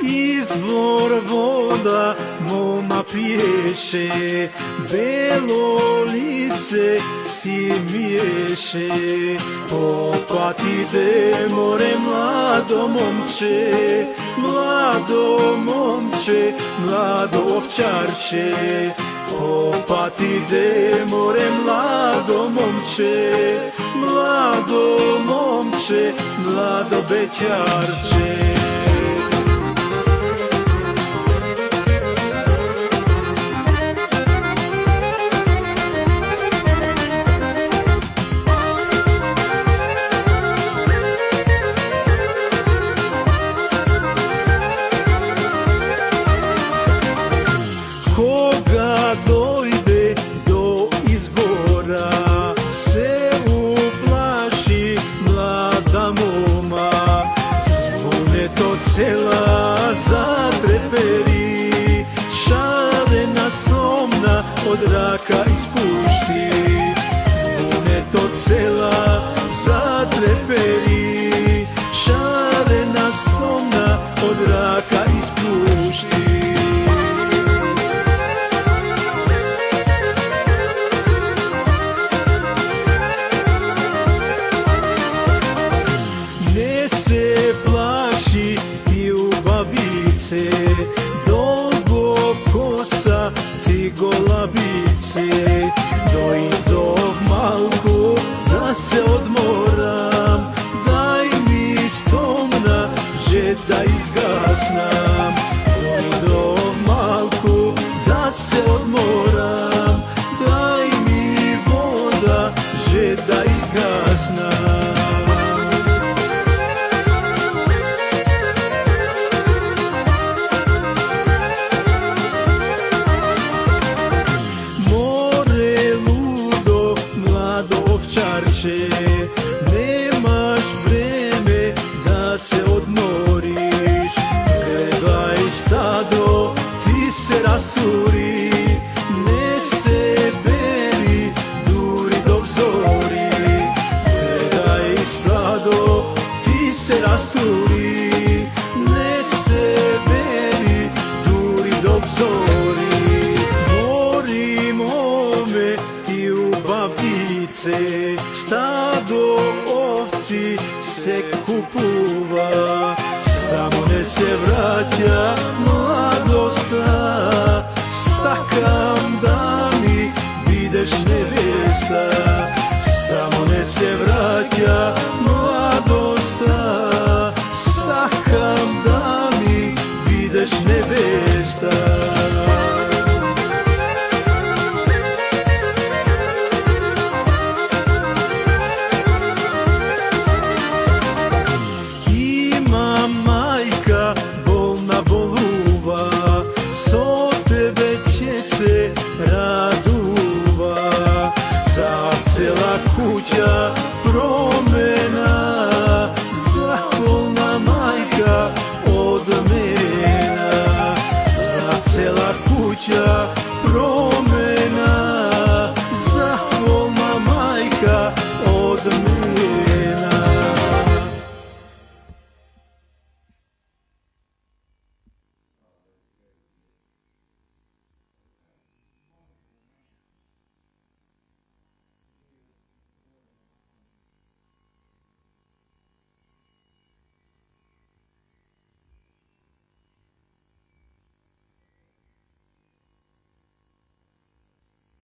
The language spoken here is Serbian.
Izvor voda moma pješe, belo lice si miješe. Opat ide more mlado momče, mlado momče, mlado ovčarče. Opat ide more mlado momče, mlado momče, mlado bećarče. Koga dojde do izvora, se uplaši mlada moma. Zvone to cela zatreperi, šarena stromna od raka ispušti. Zvone to cela zatreperi, šarena stromna od raka ispušti. Ne se plaši ljubavice, dolgo kosa ti golabice. Dojdo malku da se odmoram, daj mi stomna že da izgasnam. Dojdo malku da se odmoram, daj mi voda že da izgasnam. Nemaš vreme da se odmoriš, gledaj stado, ti se rasturi. Ne se beri, duri do vzori, gledaj stado, ti se rasturi. Ne se beri, duri do vzori. Morimo me ti ljubavice, stado ovci se kupuva, samo ne se vraća mladosta. Sakam da mi bideš nevesta, samo ne se vraća mladosta. Sakam da mi bideš nevesta. Raduva, za cela kuća promena, zahvalna majka od mena. Za cela kuća promena.